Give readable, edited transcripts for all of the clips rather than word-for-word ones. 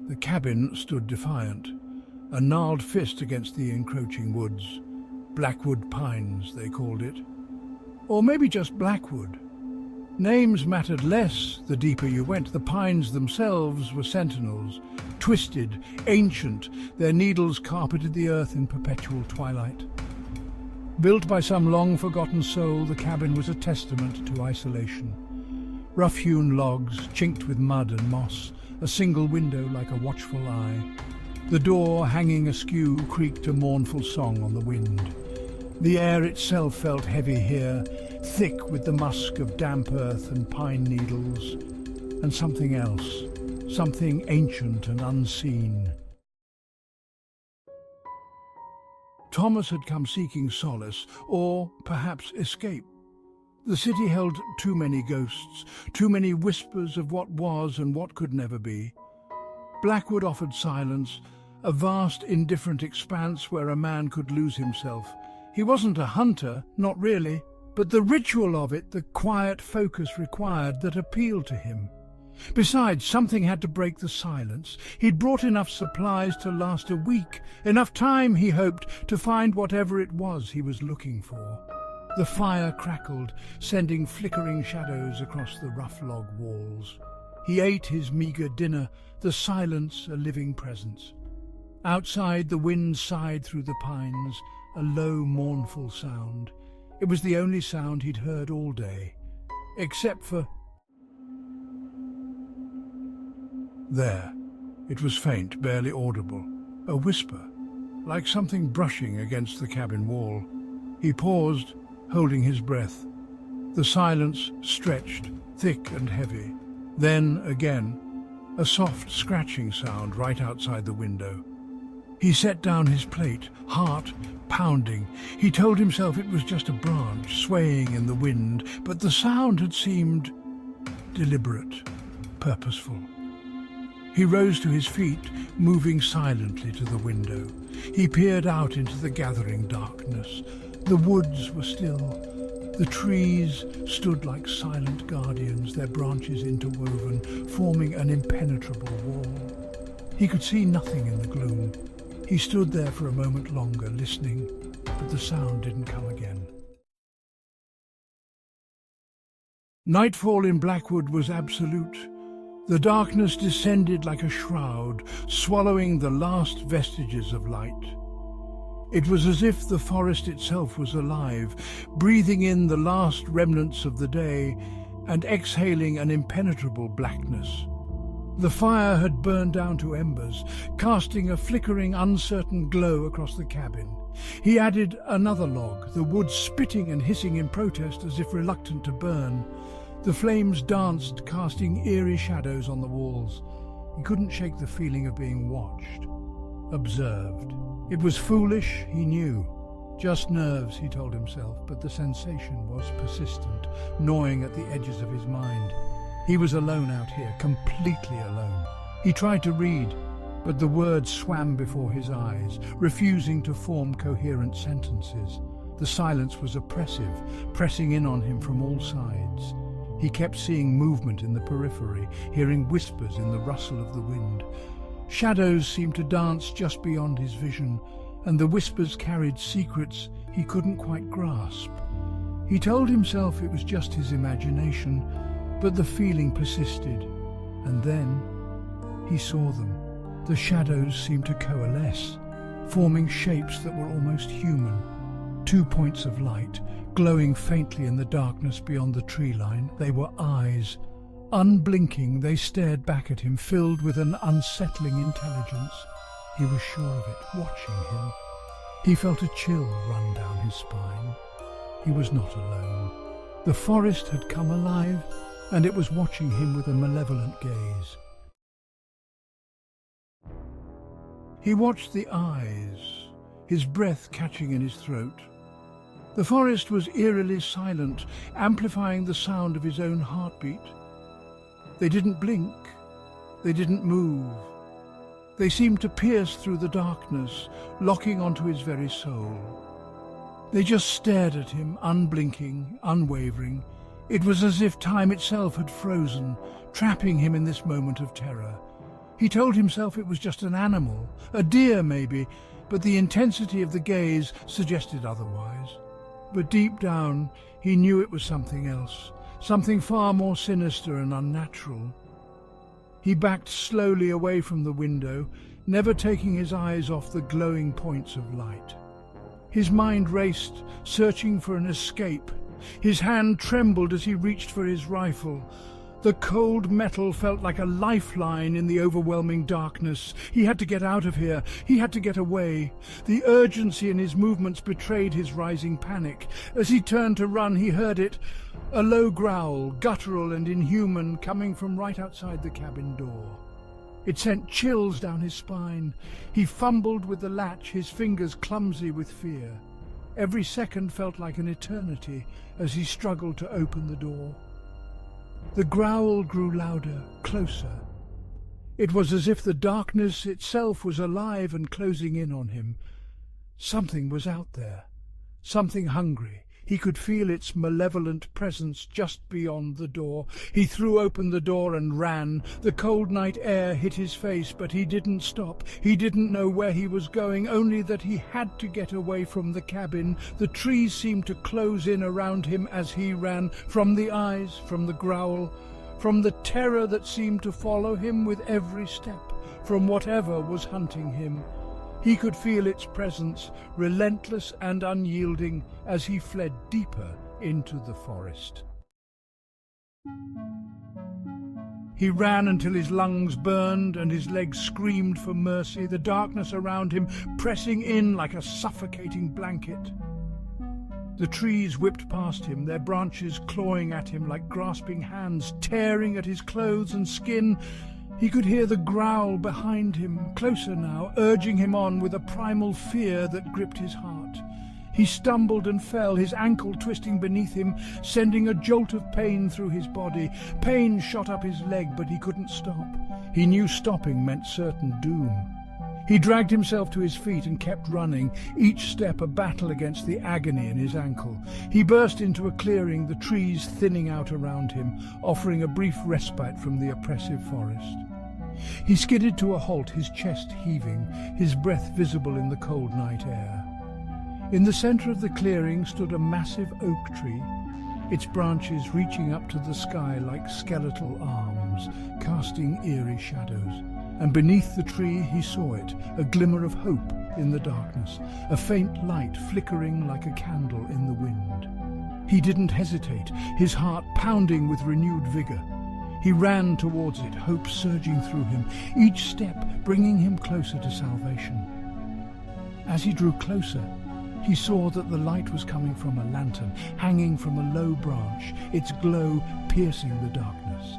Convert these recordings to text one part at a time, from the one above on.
The cabin stood defiant, a gnarled fist against the encroaching woods. Blackwood pines, they called it. Or maybe just Blackwood. Names mattered less the deeper you went. The pines themselves were sentinels, twisted, ancient, their needles carpeted the earth in perpetual twilight. Built by some long-forgotten soul, the cabin was a testament to isolation. Rough-hewn logs, chinked with mud and moss, a single window like a watchful eye. The door, hanging askew, creaked a mournful song on the wind. The air itself felt heavy here, thick with the musk of damp earth and pine needles, and something else, something ancient and unseen. Thomas had come seeking solace, or perhaps escape. The city held too many ghosts, too many whispers of what was and what could never be. Blackwood offered silence, a vast, indifferent expanse where a man could lose himself. He wasn't a hunter, not really, but the ritual of it, the quiet focus required, that appealed to him. Besides, something had to break the silence. He'd brought enough supplies to last a week, enough time, he hoped, to find whatever it was he was looking for. The fire crackled, sending flickering shadows across the rough log walls. He ate his meagre dinner, the silence a living presence. Outside, the wind sighed through the pines, a low, mournful sound. It was the only sound he'd heard all day, except for... There. It was faint, barely audible. A whisper, like something brushing against the cabin wall. He paused, holding his breath. The silence stretched, thick and heavy. Then, again, a soft scratching sound right outside the window. He set down his plate, heart pounding. He told himself it was just a branch swaying in the wind, but the sound had seemed deliberate, purposeful. He rose to his feet, moving silently to the window. He peered out into the gathering darkness. The woods were still. The trees stood like silent guardians, their branches interwoven, forming an impenetrable wall. He could see nothing in the gloom. He stood there for a moment longer, listening, but the sound didn't come again. Nightfall in Blackwood was absolute. The darkness descended like a shroud, swallowing the last vestiges of light. It was as if the forest itself was alive, breathing in the last remnants of the day and exhaling an impenetrable blackness. The fire had burned down to embers, casting a flickering, uncertain glow across the cabin. He added another log, the wood spitting and hissing in protest as if reluctant to burn. The flames danced, casting eerie shadows on the walls. He couldn't shake the feeling of being watched, observed. It was foolish, he knew. Just nerves, he told himself, but the sensation was persistent, gnawing at the edges of his mind. He was alone out here, completely alone. He tried to read, but the words swam before his eyes, refusing to form coherent sentences. The silence was oppressive, pressing in on him from all sides. He kept seeing movement in the periphery, hearing whispers in the rustle of the wind. Shadows seemed to dance just beyond his vision, and the whispers carried secrets he couldn't quite grasp. He told himself it was just his imagination, but the feeling persisted. And then he saw them. The shadows seemed to coalesce, forming shapes that were almost human. 2 points of light, glowing faintly in the darkness beyond the tree line. They were eyes. Unblinking, they stared back at him, filled with an unsettling intelligence. He was sure of it, watching him. He felt a chill run down his spine. He was not alone. The forest had come alive, and it was watching him with a malevolent gaze. He watched the eyes, his breath catching in his throat. The forest was eerily silent, amplifying the sound of his own heartbeat. They didn't blink. They didn't move. They seemed to pierce through the darkness, locking onto his very soul. They just stared at him, unblinking, unwavering. It was as if time itself had frozen, trapping him in this moment of terror. He told himself it was just an animal, a deer maybe, but the intensity of the gaze suggested otherwise. But deep down, he knew it was something else, something far more sinister and unnatural. He backed slowly away from the window, never taking his eyes off the glowing points of light. His mind raced, searching for an escape. His hand trembled as he reached for his rifle. The cold metal felt like a lifeline in the overwhelming darkness. He had to get out of here. He had to get away. The urgency in his movements betrayed his rising panic. As he turned to run, he heard it, a low growl, guttural and inhuman, coming from right outside the cabin door. It sent chills down his spine. He fumbled with the latch, his fingers clumsy with fear. Every second felt like an eternity as he struggled to open the door. The growl grew louder, closer. It was as if the darkness itself was alive and closing in on him. Something was out there, something hungry. He could feel its malevolent presence just beyond the door. He threw open the door and ran. The cold night air hit his face, but he didn't stop. He didn't know where he was going, only that he had to get away from the cabin. The trees seemed to close in around him as he ran, from the eyes, from the growl, from the terror that seemed to follow him with every step, from whatever was hunting him. He could feel its presence, relentless and unyielding, as he fled deeper into the forest. He ran until his lungs burned and his legs screamed for mercy, the darkness around him pressing in like a suffocating blanket. The trees whipped past him, their branches clawing at him like grasping hands, tearing at his clothes and skin. He could hear the growl behind him, closer now, urging him on with a primal fear that gripped his heart. He stumbled and fell, his ankle twisting beneath him, sending a jolt of pain through his body. Pain shot up his leg, but he couldn't stop. He knew stopping meant certain doom. He dragged himself to his feet and kept running, each step a battle against the agony in his ankle. He burst into a clearing, the trees thinning out around him, offering a brief respite from the oppressive forest. He skidded to a halt, his chest heaving, his breath visible in the cold night air. In the centre of the clearing stood a massive oak tree, its branches reaching up to the sky like skeletal arms, casting eerie shadows. And beneath the tree he saw it, a glimmer of hope in the darkness, a faint light flickering like a candle in the wind. He didn't hesitate, his heart pounding with renewed vigour. He ran towards it, hope surging through him, each step bringing him closer to salvation. As he drew closer, he saw that the light was coming from a lantern, hanging from a low branch, its glow piercing the darkness.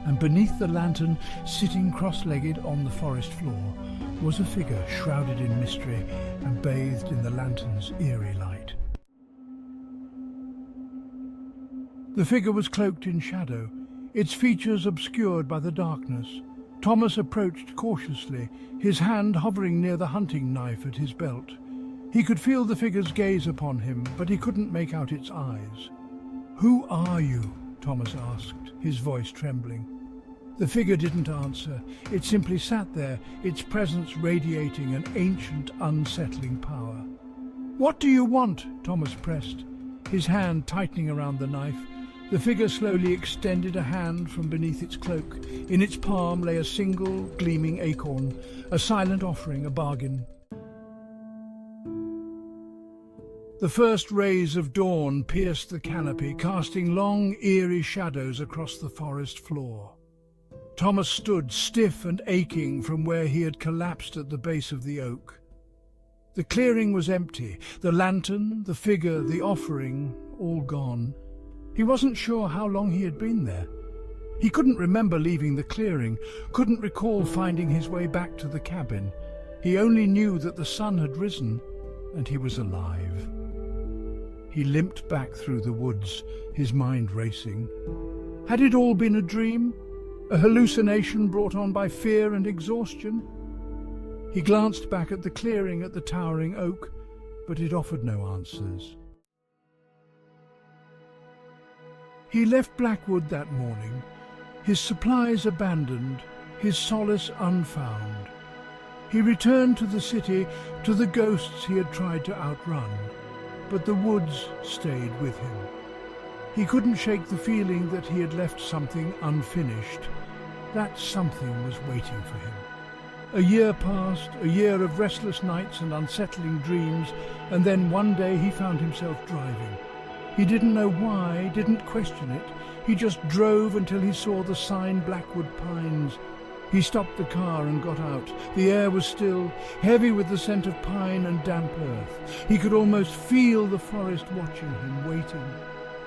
And beneath the lantern, sitting cross-legged on the forest floor, was a figure shrouded in mystery and bathed in the lantern's eerie light. The figure was cloaked in shadow, its features obscured by the darkness. Thomas approached cautiously, his hand hovering near the hunting knife at his belt. He could feel the figure's gaze upon him, but he couldn't make out its eyes. "Who are you?" Thomas asked, his voice trembling. The figure didn't answer. It simply sat there, its presence radiating an ancient, unsettling power. "What do you want?" Thomas pressed, his hand tightening around the knife. The figure slowly extended a hand from beneath its cloak. In its palm lay a single, gleaming acorn, a silent offering, a bargain. The first rays of dawn pierced the canopy, casting long, eerie shadows across the forest floor. Thomas stood stiff and aching from where he had collapsed at the base of the oak. The clearing was empty, the lantern, the figure, the offering, all gone. He wasn't sure how long he had been there. He couldn't remember leaving the clearing, couldn't recall finding his way back to the cabin. He only knew that the sun had risen and he was alive. He limped back through the woods, his mind racing. Had it all been a dream? A hallucination brought on by fear and exhaustion? He glanced back at the clearing at the towering oak, but it offered no answers. He left Blackwood that morning, his supplies abandoned, his solace unfound. He returned to the city, to the ghosts he had tried to outrun, but the woods stayed with him. He couldn't shake the feeling that he had left something unfinished. That something was waiting for him. A year passed, a year of restless nights and unsettling dreams, and then one day he found himself driving. He didn't know why, didn't question it. He just drove until he saw the sign Blackwood Pines. He stopped the car and got out. The air was still, heavy with the scent of pine and damp earth. He could almost feel the forest watching him, waiting.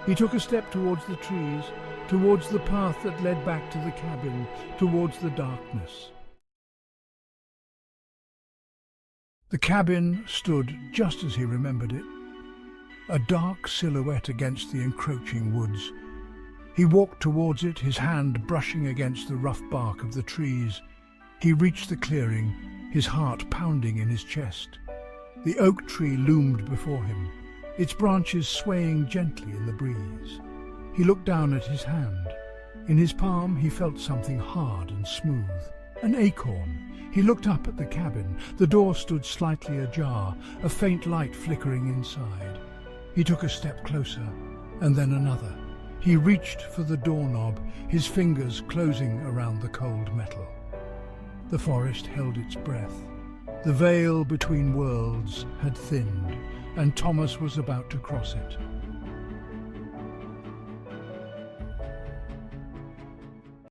He took a step towards the trees, towards the path that led back to the cabin, towards the darkness. The cabin stood just as he remembered it, a dark silhouette against the encroaching woods. He walked towards it, his hand brushing against the rough bark of the trees. He reached the clearing, his heart pounding in his chest. The oak tree loomed before him, its branches swaying gently in the breeze. He looked down at his hand. In his palm he felt something hard and smooth, an acorn. He looked up at the cabin. The door stood slightly ajar, a faint light flickering inside. He took a step closer, and then another. He reached for the doorknob, his fingers closing around the cold metal. The forest held its breath. The veil between worlds had thinned, and Thomas was about to cross it.